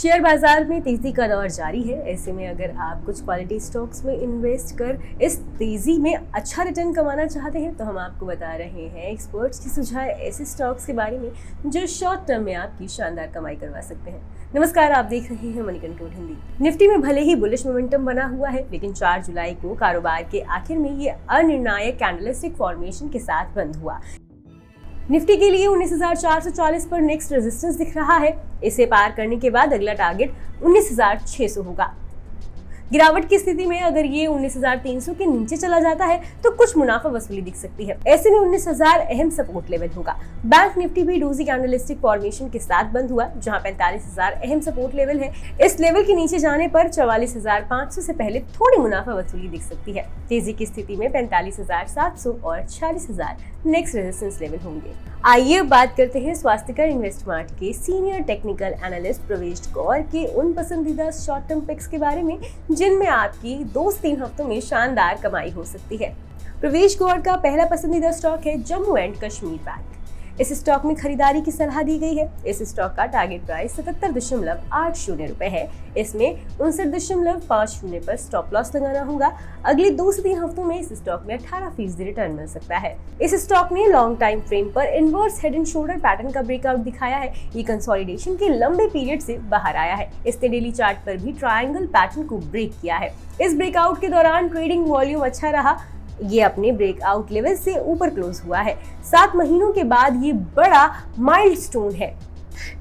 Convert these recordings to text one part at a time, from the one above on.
Share बाजार में तेजी का दौर जारी है। ऐसे में अगर आप कुछ क्वालिटी स्टॉक्स में इन्वेस्ट कर इस तेजी में अच्छा रिटर्न कमाना चाहते हैं तो हम आपको बता रहे हैं एक्सपर्ट्स की सुझाव ऐसे स्टॉक्स के बारे में जो शॉर्ट टर्म में आपकी शानदार कमाई करवा सकते हैं। नमस्कार, आप देख रहे हैं मनी कंट्रोल हिंदी। निफ्टी में भले ही बुलिश मोमेंटम बना हुआ है, लेकिन 4 जुलाई को कारोबार के आखिर में ये अनिर्णायक कैंडलस्टिक फॉर्मेशन के साथ बंद हुआ। निफ्टी के लिए 19,440 पर नेक्स्ट रेजिस्टेंस दिख रहा है। इसे पार करने के बाद अगला टारगेट 19,600 होगा। गिरावट की स्थिति में अगर ये 19,300 के नीचे चला जाता है तो कुछ मुनाफा वसूली दिख सकती है। ऐसे में 19,000 अहम सपोर्ट लेवल होगा। बैंक निफ्टी भी डोजी कैंडलस्टिक फॉर्मेशन के साथ बंद हुआ, जहां 45,000 अहम सपोर्ट लेवल है। इस लेवल के नीचे जाने पर 44,500 से पहले थोड़ी मुनाफा वसूली दिख सकती है। तेजी की स्थिति में 45,700 और 46,000 नेक्स्ट रेजिस्टेंस लेवल होंगे। आइए अब बात करते हैं स्वास्थ्यकर इन्वेस्टमार्ट के सीनियर टेक्निकल एनालिस्ट प्रवेश गौर के उन पसंदीदा शॉर्ट टर्म पिक्स के बारे में जिनमें आपकी 2 से 3 हफ्तों में शानदार कमाई हो सकती है। प्रवेश गौर का पहला पसंदीदा स्टॉक है जम्मू एंड कश्मीर बैंक। इस स्टॉक में खरीदारी की सलाह दी गई है। इस स्टॉक का टारगेट प्राइस 77.80 रुपए है। इसमें 59.50 पर स्टॉप लॉस लगाना होगा। अगले 2 से 3 हफ्तों में इस स्टॉक में 18% रिटर्न मिल सकता है। इस स्टॉक ने लॉन्ग टाइम फ्रेम पर inverse head and shoulder pattern का ब्रेकआउट दिखाया है। ये कंसोलिडेशन के लंबे पीरियड से बाहर आया है। इसने डेली चार्ट पर भी ट्रायंगल पैटर्न को ब्रेक किया है। इस ब्रेकआउट के दौरान ट्रेडिंग वॉल्यूम अच्छा रहा। ये अपने ब्रेकआउट लेवल से ऊपर क्लोज हुआ है। 7 महीनों के बाद ये बड़ा माइलस्टोन है।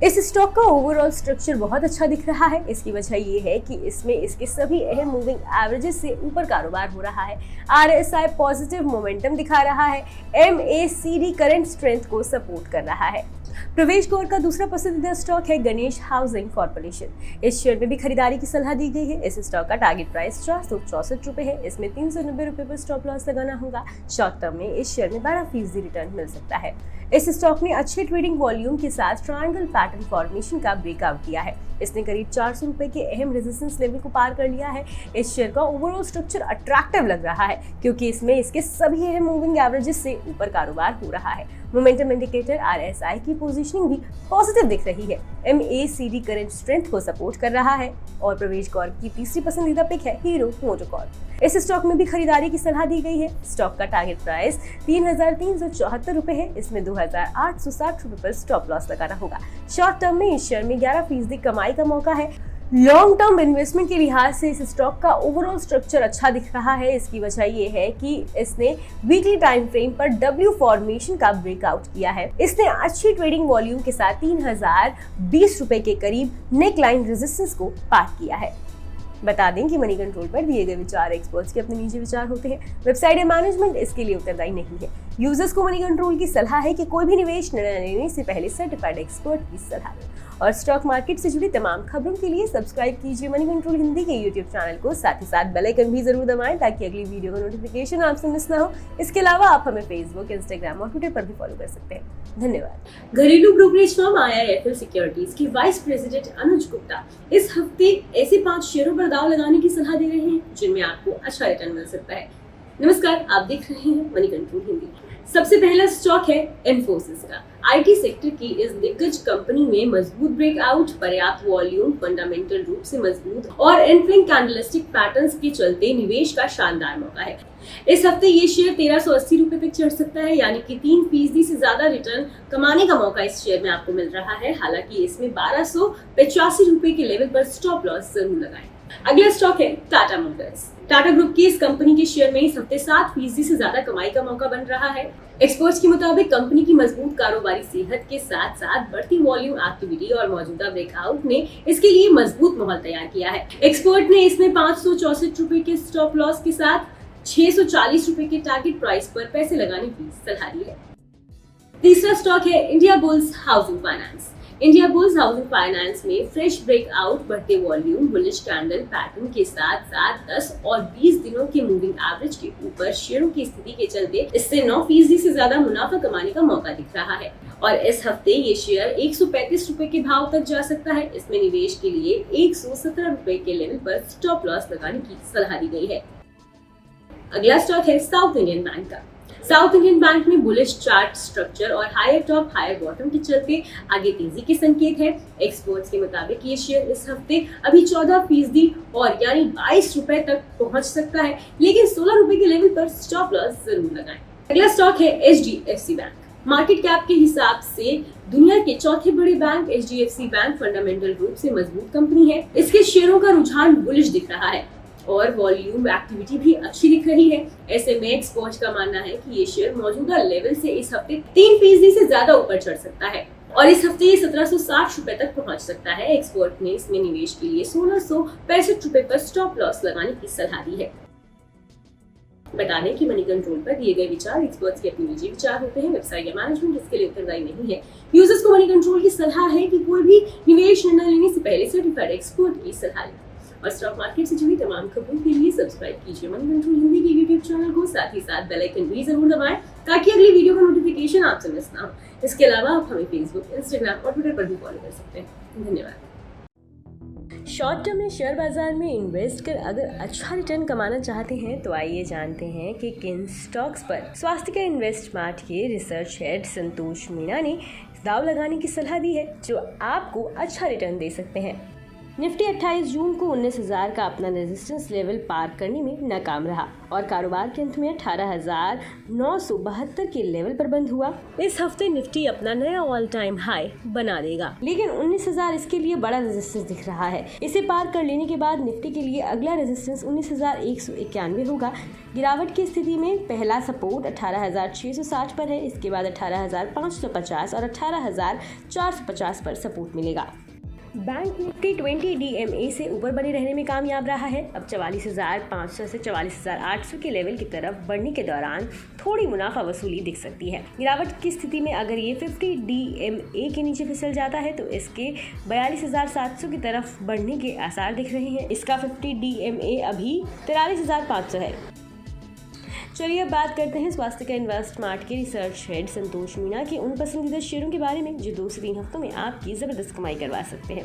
इस स्टॉक का ओवरऑल स्ट्रक्चर बहुत अच्छा दिख रहा है। इसकी वजह ये है कि इसमें इसके सभी अहम मूविंग एवरेजेस से ऊपर कारोबार हो रहा है। RSI पॉजिटिव मोमेंटम दिखा रहा है। MACD करंट स्ट्रेंथ को सपोर्ट कर रहा है। प्रवेश गौर का दूसरा पसंदीदा स्टॉक है गणेश हाउसिंग कॉर्पोरेशन। इस शेयर में भी खरीदारी की सलाह दी गई है। इस स्टॉक का टारगेट प्राइस 464 रुपए है। इसमें 390 रुपए पर स्टॉप लॉस लगाना होगा। शॉर्ट टर्म में इस शेयर में 12% रिटर्न मिल सकता है। इस स्टॉक ने अच्छे ट्रेडिंग वॉल्यूम के साथ ट्रायंगल पैटर्न फॉर्मेशन का ब्रेकआउट किया है। इसने करीब 400 रुपए के अहम रेजिस्टेंस लेवल को पार कर लिया है। इस शेयर का ओवरऑल स्ट्रक्चर अट्रैक्टिव लग रहा है क्योंकि इसमें इसके सभी अहम मूविंग एवरेजेस से ऊपर कारोबार हो रहा है। मोमेंटम इंडिकेटर RSI की पोजीशनिंग भी पॉजिटिव दिख रही है। MACD करंट स्ट्रेंथ को सपोर्ट कर रहा है। और प्रवेश गौर की तीसरी पसंदीदा पिक है हीरो मोटोकॉर्प। इस स्टॉक में भी खरीदारी की सलाह दी गई है। स्टॉक का टारगेट प्राइस 3,374 रुपए है। इसमें 2,860 रुपए पर स्टॉप लॉस लगाना होगा। शॉर्ट टर्म में इस शेयर में 11% कमाई का मौका है। लॉन्ग टर्म इन्वेस्टमेंट के लिहाज से इस स्टॉक का ओवरऑल स्ट्रक्चर अच्छा दिख रहा है। इसकी वजह ये है कि इसने वीकली टाइम फ्रेम पर W फॉर्मेशन का ब्रेकआउट किया है। इसने अच्छी ट्रेडिंग वॉल्यूम के साथ 3,020 रुपए के करीब नेक लाइन रेजिस्टेंस को पार किया है। बता दें कि मनी कंट्रोल पर दिए गए विचार एक्सपर्ट्स के अपने निजी विचार होते हैं। वेबसाइट या मैनेजमेंट इसके लिए उत्तरदायी नहीं है। यूजर्स को मनी कंट्रोल की सलाह है कि कोई भी निवेश निर्णय लेने से पहले सर्टिफाइड एक्सपर्ट की सलाह लें। और स्टॉक मार्केट से जुड़ी तमाम खबरों के लिए सब्सक्राइब कीजिए मनी कंट्रोल हिंदी के यूट्यूब चैनल को। साथ ही साथ बेल आइकन भी जरूर दबाएं ताकि अगली वीडियो का नोटिफिकेशन आपसे मिस ना हो। इसके अलावा आप हमें फेसबुक, इंस्टाग्राम और ट्विटर पर भी फॉलो कर सकते हैं। धन्यवाद। घरेलू ब्रोकरेज फर्म IIFL सिक्योरिटीज के वाइस प्रेसिडेंट अनुज गुप्ता इस हफ्ते ऐसे 5 शेयरों पर दांव लगाने की सलाह दे रहे हैं जिनमें आपको अच्छा रिटर्न मिल सकता है। नमस्कार, आप देख रहे हैं मनी कंट्रोल हिंदी। सबसे पहला स्टॉक है इन्फोसिस का। IT सेक्टर की इस दिग्गज कंपनी में मजबूत ब्रेकआउट, पर्याप्त वॉल्यूम, फंडामेंटल रूप से मजबूत और एंट्रिंग कैंडलस्टिक पैटर्न्स के चलते निवेश का शानदार मौका है। इस हफ्ते ये शेयर 1380 रुपए तक चढ़ सकता है, यानी कि 3% से ज्यादा रिटर्न कमाने का मौका इस शेयर में आपको मिल रहा है। हालांकि इसमें 1285 रुपए के लेवल पर स्टॉप लॉस जरूर लगाएं। अगला स्टॉक है टाटा मोटर्स। टाटा ग्रुप की इस कंपनी के शेयर में इस हफ्ते 7% से ज्यादा कमाई का मौका बन रहा है। एक्सपर्ट्स के मुताबिक कंपनी की मजबूत कारोबारी सेहत के साथ साथ बढ़ती वॉल्यूम एक्टिविटी और मौजूदा ब्रेकआउट ने इसके लिए मजबूत माहौल तैयार किया है। एक्सपर्ट ने इसमें 564 रुपए के स्टॉप लॉस के साथ 640 रुपए के टारगेट प्राइस पर पैसे लगाने की सलाह दी है। तीसरा स्टॉक है India bulls housing finance. India bulls housing finance में फ्रेश ब्रेकआउट, बढ़ते वॉल्यूम, बुलिश कैंडल पैटर्न के साथ साथ 10 और 20 दिनों के मूविंग एवरेज के ऊपर शेयरों की स्थिति के चलते इससे 9% से ज्यादा मुनाफा कमाने का मौका दिख रहा है। और इस हफ्ते ये शेयर 135 रुपए के भाव तक जा सकता है। इसमें निवेश के लिए 117 रुपए के लेवल पर स्टॉप लॉस लगाने की सलाह दी गई है। अगला स्टॉक है साउथ इंडियन बैंक का। साउथ इंडियन बैंक में बुलिश चार्ट स्ट्रक्चर और हायर टॉप हायर बॉटम के चलते आगे तेजी के संकेत है। एक्सपर्ट्स के मुताबिक ये शेयर इस हफ्ते अभी 14% और यानी 22 रुपए तक पहुंच सकता है, लेकिन 16 रुपए के लेवल पर स्टॉप लॉस जरूर लगाएं। अगला स्टॉक है HDFC बैंक। मार्केट कैप के हिसाब से दुनिया के चौथे बड़े बैंक HDFC बैंक फंडामेंटल रूप से मजबूत कंपनी है। इसके शेयरों का रुझान बुलिश दिख रहा है और वॉल्यूम एक्टिविटी भी अच्छी दिख रही है। ऐसे में एक्सपर्ट का मानना है कि ये शेयर मौजूदा लेवल से इस हफ्ते 3% से ज्यादा ऊपर चढ़ सकता है और इस हफ्ते ये 1760 रुपए तक पहुंच सकता है। एक्सपर्ट ने इसमें निवेश के लिए 1665 रुपए पर स्टॉप लॉस लगाने की सलाह दी है। बता दें कि मनी कंट्रोल पर दिए गए विचार एक्सपर्ट्स के अपने निजी विचार होते हैं। वेबसाइट या मैनेजमेंट इसके लिए उत्तरदायी नहीं है। यूजर्स को मनी कंट्रोल की सलाह है कि कोई भी निवेश निर्णय लेने से पहले सर्टिफाइड एक्सपर्ट की सलाह लें। और स्टॉक मार्केट से जुड़ी तमाम खबरों के लिए सब्सक्राइब कीजिए मनी कंट्रोल हिंदी के यूट्यूब चैनल को, साथ ही साथ बेल आइकन भी जरूर दबाएं ताकि अगली वीडियो का नोटिफिकेशन आपसे मिस ना हो। इसके अलावा आप हमें फेसबुक, इंस्टाग्राम और ट्विटर पर भी फॉलो कर सकते हैं। धन्यवाद। शॉर्ट टर्म में शेयर बाजार में इन्वेस्ट कर अगर अच्छा रिटर्न कमाना चाहते हैं तो आइए जानते हैं कि किन स्टॉक्स पर स्वास्थ्य इन्वेस्ट स्मार्ट के रिसर्च हेड संतोष मीणा ने दाव लगाने की सलाह दी है, जो आपको अच्छा रिटर्न दे सकते हैं। निफ्टी 28 जून को 19,000 का अपना रेजिस्टेंस लेवल पार करने में नाकाम रहा और कारोबार के अंत में 18,972 के लेवल पर बंद हुआ। इस हफ्ते निफ्टी अपना नया ऑल टाइम हाई बना देगा, लेकिन 19,000 इसके लिए बड़ा रेजिस्टेंस दिख रहा है। इसे पार कर लेने के बाद निफ्टी के लिए अगला रेजिस्टेंस 19,191 होगा। गिरावट की स्थिति में पहला सपोर्ट 18,660 पर है, इसके बाद 18,550 और 18,450 पर सपोर्ट मिलेगा। बैंक निफ्टी 20 DMA से ऊपर बने रहने में कामयाब रहा है। अब 44,500 से 44,800 के लेवल की तरफ बढ़ने के दौरान थोड़ी मुनाफा वसूली दिख सकती है। गिरावट की स्थिति में अगर ये 50 DMA के नीचे फिसल जाता है तो इसके 42,700 की तरफ बढ़ने के आसार दिख रहे हैं। इसका 50 DMA अभी 43,500 है। चलिए अब बात करते हैं स्वास्थ्य का इन्वेस्ट स्मार्ट के रिसर्च हेड संतोष मीणा के उन पसंदीदा शेयरों के बारे में जो 2 से 3 हफ्तों में आपकी जबरदस्त कमाई करवा सकते हैं।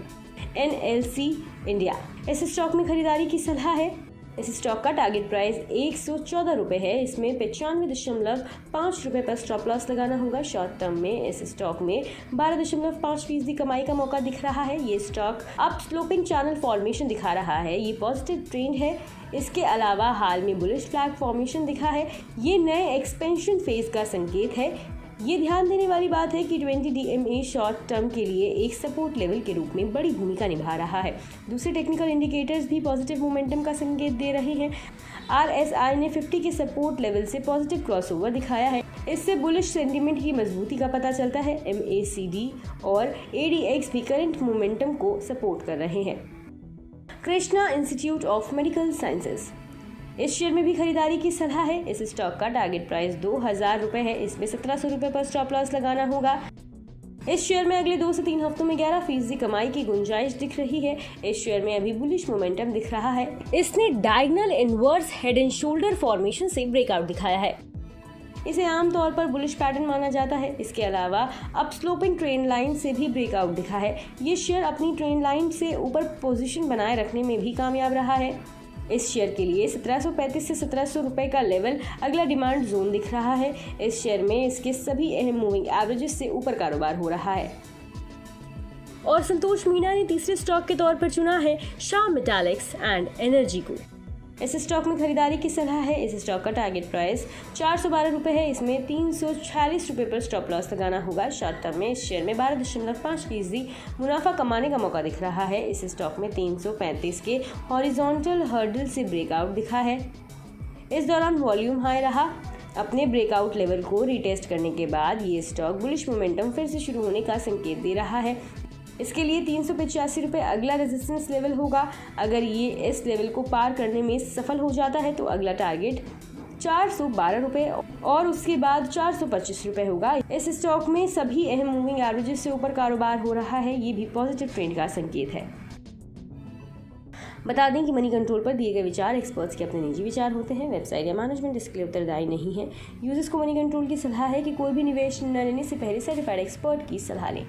NLC इंडिया, इस स्टॉक में खरीदारी की सलाह है। इस स्टॉक का टारगेट प्राइस 114 रुपए है। इसमें 95.5 रुपए पर स्टॉप लॉस लगाना होगा। शॉर्ट टर्म में इस स्टॉक में 12.5% कमाई का मौका दिख रहा है। ये stock up sloping channel formation दिखा रहा है। ये पॉजिटिव ट्रेंड है। इसके अलावा हाल में बुलिश फ्लैग फॉर्मेशन दिखा है। ये नए एक्सपेंशन फेज का संकेत है। ये ध्यान देने वाली बात है कि 20 DMA शॉर्ट टर्म के लिए एक सपोर्ट लेवल के रूप में बड़ी भूमिका निभा रहा है। दूसरे टेक्निकल इंडिकेटर्स भी पॉजिटिव मोमेंटम का संकेत दे रहे हैं। RSI ने 50 के सपोर्ट लेवल से पॉजिटिव क्रॉसओवर दिखाया है। इससे बुलिश सेंटीमेंट की मजबूती का पता चलता है। MACD और ADX भी करंट मोमेंटम को सपोर्ट कर रहे हैं। Krishna institute of medical sciences, इस शेयर में भी खरीदारी की सलाह है। इस स्टॉक का टारगेट प्राइस 2,000 रुपए है। इसमें 1,700 रुपए पर स्टॉप लॉस लगाना होगा। इस शेयर में अगले 2 से 3 हफ्तों में 11% कमाई की गुंजाइश दिख रही है। इस शेयर में अभी बुलिश मोमेंटम दिख रहा है। इसने diagonal inverse head and shoulder formation से ब्रेकआउट दिखाया है। इसे आमतौर पर बुलिश पैटर्न माना जाता है। इसके अलावा अप स्लोपिंग ट्रेंड लाइन से भी ब्रेकआउट दिखा है। ये शेयर अपनी ट्रेंड लाइन से ऊपर पोजीशन बनाए रखने में भी कामयाब रहा है। इस शेयर के लिए 1735 से 1700 रुपए का लेवल अगला डिमांड जोन दिख रहा है। इस शेयर में इसके सभी अहम मूविंग एवरेजेस से ऊपर कारोबार हो रहा है। और संतोष मीणा ने तीसरे स्टॉक के तौर पर चुना है श्याम मेटालिक्स एंड एनर्जी को। इस स्टॉक में खरीदारी की सलाह है। इस स्टॉक का टारगेट प्राइस 412 रुपए है। इसमें 346 रुपए पर स्टॉप लॉस लगाना होगा। शॉर्ट टर्म में इस शेयर में 12.5% मुनाफा कमाने का मौका दिख रहा है। इस स्टॉक में 335 के हॉरिजॉन्टल हर्डल से ब्रेकआउट दिखा है। इस दौरान वॉल्यूम हाई रहा। अपने ब्रेकआउट लेवल को रिटेस्ट करने के बाद ये स्टॉक बुलिश मोमेंटम फिर से शुरू होने का संकेत दे रहा है। इसके लिए 385 रुपये अगला रेजिस्टेंस लेवल होगा। अगर ये इस लेवल को पार करने में सफल हो जाता है तो अगला टारगेट 412 रुपये और उसके बाद 425 रुपये होगा। इस स्टॉक में सभी अहम मूविंग एवरेजेस से ऊपर कारोबार हो रहा है। ये भी पॉजिटिव ट्रेंड का संकेत है। बता दें कि मनी कंट्रोल पर दिए गए विचार एक्सपर्ट्स के अपने निजी विचार होते हैं। वेबसाइट या मैनेजमेंट इसके लिए उत्तरदायी नहीं है। यूजर्स को मनी कंट्रोल की सलाह है कि कोई भी निवेश निर्णय लेने से पहले सर्टिफाइड एक्सपर्ट की सलाह लें।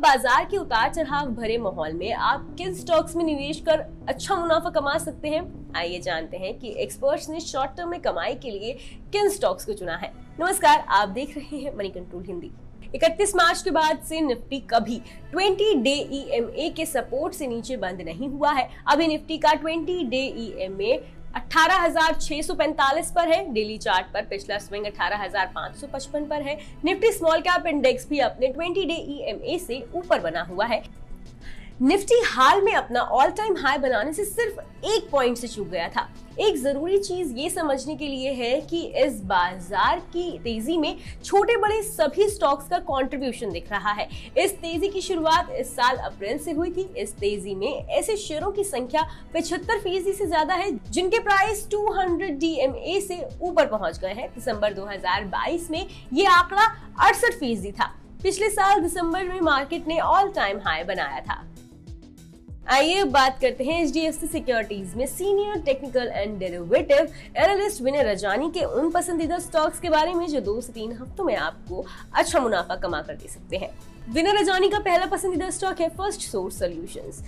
बाजार के उतार चढ़ाव भरे माहौल में आप किन स्टॉक्स में निवेश कर अच्छा मुनाफा कमा सकते हैं? आइए जानते हैं कि एक्सपर्ट्स ने शॉर्ट टर्म में कमाई के लिए किन स्टॉक्स को चुना है। नमस्कार, आप देख रहे हैं मनी कंट्रोल हिंदी। 31 मार्च के बाद से निफ्टी कभी 20 डे EMA के सपोर्ट से नीचे बंद नहीं हुआ है। अभी निफ्टी का 20 डे EMA 18,645 पर है। डेली चार्ट पर पिछला स्विंग 18,555 पर है। निफ्टी स्मॉल कैप इंडेक्स भी अपने 20 डे EMA से ऊपर बना हुआ है। निफ्टी हाल में अपना ऑल टाइम हाई बनाने से सिर्फ 1 पॉइंट से चूक गया था। एक जरूरी चीज ये समझने के लिए है कि इस बाजार की तेजी में छोटे बड़े सभी स्टॉक्स का कंट्रीब्यूशन दिख रहा है। इस तेजी की शुरुआत इस साल अप्रैल से हुई थी। इस तेजी में ऐसे शेयरों की संख्या 75% से ज्यादा है जिनके प्राइस 200 DMA से ऊपर पहुंच गए हैं। दिसंबर 2022 में ये आंकड़ा 68% था। पिछले साल दिसंबर में मार्केट ने ऑल टाइम हाई बनाया था। आइए अब बात करते हैं HDFC सिक्योरिटीज में senior technical and derivative analyst Vinay Rajani के उन पसंदीदा स्टॉक्स के बारे में जो 2 से 3 हफ्तों में आपको अच्छा मुनाफा कमा कर दे सकते हैं। विनय रजानी का पहला पसंदीदा स्टॉक है फर्स्ट सोर्स सॉल्यूशंस।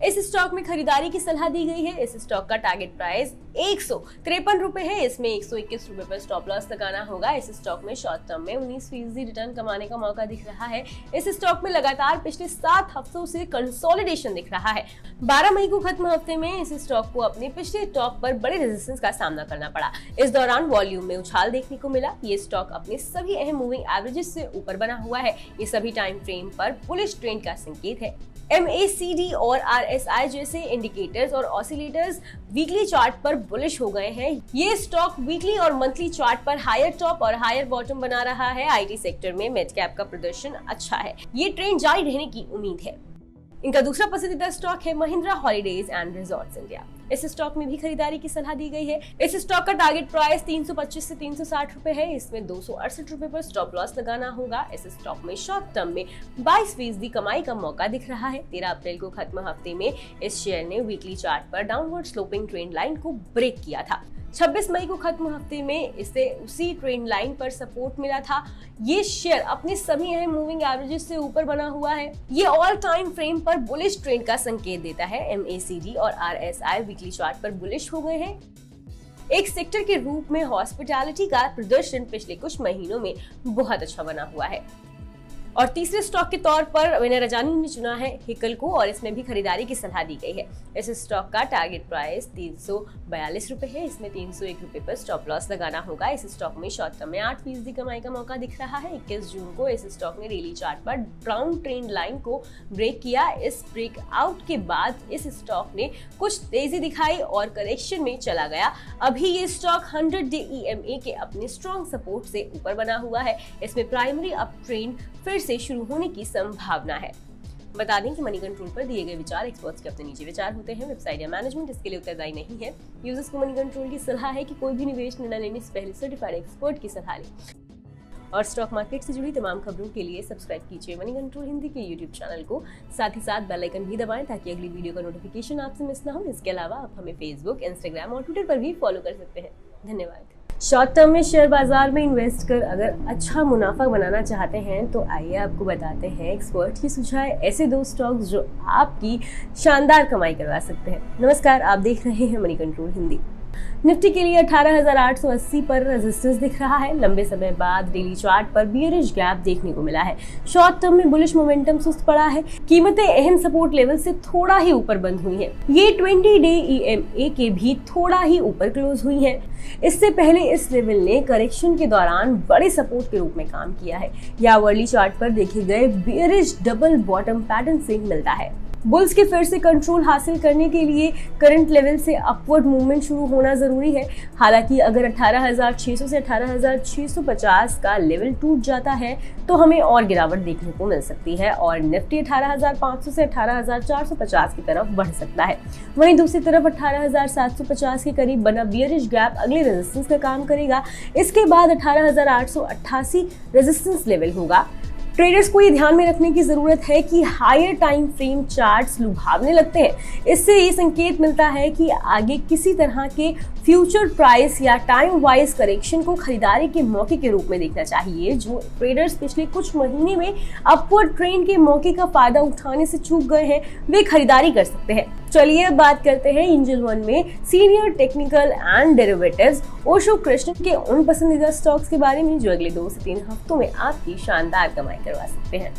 इस स्टॉक में खरीदारी की सलाह दी गई है। इस स्टॉक का टारगेट प्राइस 153 रुपए है। इसमें 121 रुपए पर स्टॉप लॉस लगाना होगा। इस स्टॉक में शॉर्ट टर्म में 19% रिटर्न कमाने का मौका दिख रहा है। इस स्टॉक में लगातार पिछले 7 हफ्तों से कंसोलिडेशन दिख रहा है। 12 मई को खत्म हफ्ते में इस स्टॉक को अपने पिछले टॉप पर बड़े रेजिस्टेंस का सामना करना पड़ा। इस दौरान वॉल्यूम में उछाल देखने को मिला। ये स्टॉक अपने सभी अहम मूविंग एवरेजेस से ऊपर बना हुआ है। ये सभी टाइम फ्रेम पर बुलिश ट्रेंड का संकेत है। MACD और RSI जैसे इंडिकेटर्स और ऑसिलेटर्स वीकली चार्ट पर बुलिश हो गए हैं। ये स्टॉक वीकली और मंथली चार्ट पर हायर टॉप और हायर बॉटम बना रहा है। IT सेक्टर में मिड कैप का प्रदर्शन अच्छा है। ये ट्रेंड जारी रहने की उम्मीद है। इनका दूसरा पसंदीदा स्टॉक है Mahindra holidays and resorts India. इस स्टॉक में भी खरीदारी की सलाह दी गई है। इस स्टॉक का टारगेट प्राइस 325 से 360 रुपए है। इसमें 268 रुपए पर स्टॉप लॉस लगाना होगा। इस स्टॉक में शॉर्ट टर्म में 22% कमाई का मौका दिख रहा है। 13 अप्रैल को खत्म हफ्ते में इस शेयर ने वीकली चार्ट पर डाउनवर्ड स्लोपिंग ट्रेंड लाइन को ब्रेक किया था। 26 मई को खत्म हफ्ते में इसे उसी ट्रेंड लाइन पर सपोर्ट मिला था। ये शेयर अपने सभी अहम मूविंग एवरेजेस से ऊपर बना हुआ है। ये ऑल टाइम फ्रेम पर बुलिश ट्रेंड का संकेत देता है। MACD और RSI वीकली चार्ट पर बुलिश हो गए हैं। एक सेक्टर के रूप में हॉस्पिटैलिटी का प्रदर्शन पिछले कुछ महीनों में बहुत अच्छा बना हुआ है। और तीसरे स्टॉक के तौर पर विनय रजानी ने चुना है हिकल को और इसमें भी खरीदारी की सलाह दी गई है। इस स्टॉक का टारगेट प्राइस 342 रुपए है। इसमें 301 रुपए पर स्टॉप लॉस लगाना होगा। इस स्टॉक में शॉर्ट टर्म में 8% कमाई का मौका दिख रहा है। 21 जून को इस स्टॉक ने डेली चार्ट पर ब्राउन ट्रेंड लाइन को ब्रेक किया। इस ब्रेक आउट के बाद इस स्टॉक ने कुछ तेजी दिखाई और करेक्शन में चला गया। अभी ये स्टॉक 100 डे EMA के अपने स्ट्रॉन्ग सपोर्ट से ऊपर बना हुआ है। इसमें प्राइमरी अप ट्रेंड फिर से शुरू होने की संभावना है। बता दें कि मनी कंट्रोल पर दिए गए विचार एक्सपर्ट्स के अपने निजी विचार होते हैं। वेबसाइट या मैनेजमेंट इसके लिए उत्तरदायी नहीं है। यूजर्स को मनी कंट्रोल की सलाह है कि कोई भी निवेश निर्णय लेने से पहले सर्टिफाइड एक्सपर्ट की सलाह लें। और स्टॉक मार्केट से जुड़ी तमाम खबरों के लिए सब्सक्राइब कीजिए मनी कंट्रोल हिंदी के YouTube चैनल को। साथ ही साथ बेल आइकन भी दबाएं ताकि अगली वीडियो का नोटिफिकेशन आपसे मिस ना हो। इसके अलावा आप हमें फेसबुक, इंस्टाग्राम और ट्विटर पर भी फॉलो कर सकते हैं। धन्यवाद। शॉर्ट टर्म में शेयर बाजार में इन्वेस्ट कर अगर अच्छा मुनाफा बनाना चाहते हैं तो आइए आपको बताते हैं एक्सपर्ट की सुझाव ऐसे 2 स्टॉक्स जो आपकी शानदार कमाई करवा सकते हैं। नमस्कार, आप देख रहे हैं मनी कंट्रोल हिंदी। निफ्टी के लिए 18,880 पर रेजिस्टेंस दिख रहा है। लंबे समय बाद डेली चार्ट पर बियरिश गैप देखने को मिला है। शॉर्ट टर्म में बुलिश मोमेंटम सुस्त पड़ा है। कीमतें अहम सपोर्ट लेवल से थोड़ा ही ऊपर बंद हुई हैं। ये 20 डे EMA के भी थोड़ा ही ऊपर क्लोज हुई हैं। इससे पहले इस लेवल ने करेक्शन के दौरान बड़े सपोर्ट के रूप में काम किया है। या वर्ली चार्ट पर देखे गए बियरिश डबल बॉटम पैटर्न से मिलता है। बुल्स के फिर से कंट्रोल हासिल करने के लिए करंट लेवल से अपवर्ड मूवमेंट शुरू होना जरूरी है। हालांकि अगर 18,600 से 18,650 का लेवल टूट जाता है तो हमें और गिरावट देखने को मिल सकती है और निफ्टी 18,500 से 18,450 की तरफ बढ़ सकता है। वहीं दूसरी तरफ 18,750 के करीब बना बियरिश गैप अगले रेजिस्टेंस का काम करेगा। इसके बाद 18,888 रेजिस्टेंस लेवल होगा। ट्रेडर्स को ये ध्यान में रखने की जरूरत है कि हायर टाइम फ्रेम चार्ट्स लुभावने लगते हैं। इससे ये संकेत मिलता है कि आगे किसी तरह के फ्यूचर प्राइस या टाइम वाइज करेक्शन को खरीदारी के मौके के रूप में देखना चाहिए। जो ट्रेडर्स पिछले कुछ महीने में अपवर्ड ट्रेंड के मौके का फायदा उठाने से चूक गए हैं, वे खरीदारी कर सकते हैं। चलिए अब बात करते हैं एंजल वन में senior technical and derivatives Osho Krishna के उन पसंदीदा स्टॉक्स के बारे में जो अगले 2 से 3 हफ्तों में आपकी शानदार कमाई करवा सकते हैं।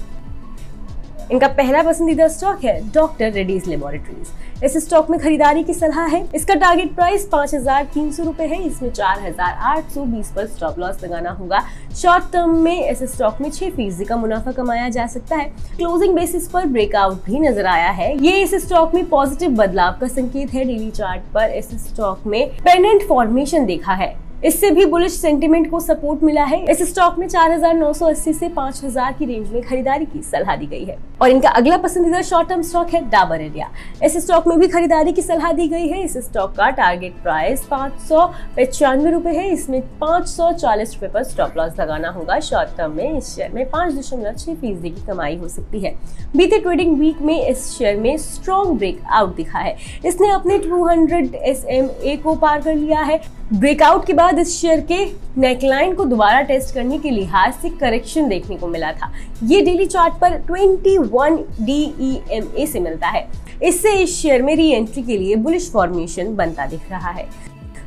इनका पहला पसंदीदा स्टॉक है डॉक्टर रेड्डीज लेबोरेटरीज। इस स्टॉक में खरीदारी की सलाह है। इसका टारगेट प्राइस 5,300 रुपए है। इसमें 4,820 पर स्टॉप लॉस लगाना होगा। शॉर्ट टर्म में इस स्टॉक में 6% का मुनाफा कमाया जा सकता है। क्लोजिंग बेसिस पर ब्रेकआउट भी नजर आया है। ये इस स्टॉक में पॉजिटिव बदलाव का संकेत है। डेली चार्ट पर इस स्टॉक में पेंडेंट फॉर्मेशन देखा है, इससे भी बुलिश सेंटीमेंट को सपोर्ट मिला है। इस स्टॉक में 4,980 से 5,000 की रेंज में खरीदारी की सलाह दी गई है। और इनका अगला पसंदीदा शॉर्ट टर्म स्टॉक है डाबर इंडिया। इस स्टॉक में भी खरीदारी की सलाह दी गई है। इस स्टॉक का टारगेट प्राइस 595 रुपए है। इसमें 540 रुपए पर स्टॉप लॉस लगाना होगा। शॉर्ट टर्म में इस शेयर में 5.6% की कमाई हो सकती है। बीते ट्रेडिंग वीक में इस शेयर में स्ट्रॉन्ग ब्रेकआउट दिखा है। इसने अपने 200 SMA को पार कर लिया है। ब्रेकआउट के बाद इस शेयर के नेकलाइन को दोबारा टेस्ट करने के लिहाज से करेक्शन देखने को मिला था। ये डेली चार्ट पर 21 DEMA से मिलता है। इससे इस शेयर में री एंट्री के लिए बुलिश फॉर्मेशन बनता दिख रहा है।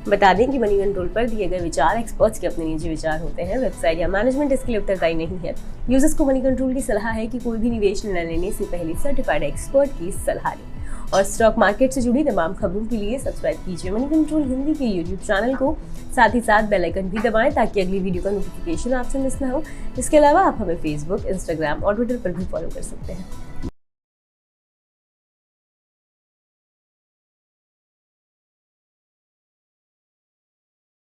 बता दें कि मनी कंट्रोल पर दिए गए विचार एक्सपर्ट्स के अपने निजी विचार होते हैं। वेबसाइट या मैनेजमेंट इसके लिए उत्तरदायी नहीं है। यूजर्स को मनी कंट्रोल की सलाह है कि कोई भी निवेश निर्णय लेने से पहले सर्टिफाइड एक्सपर्ट की सलाह लें। और स्टॉक मार्केट से जुड़ी तमाम खबरों के लिए सब्सक्राइब कीजिए मनी कंट्रोल हिंदी के यूट्यूब चैनल को। साथ ही साथ बेल आइकन भी दबाएं ताकि अगली वीडियो का नोटिफिकेशन आपसे मिस ना हो। इसके अलावा आप हमें फेसबुक, इंस्टाग्राम और ट्विटर पर भी फॉलो कर सकते हैं।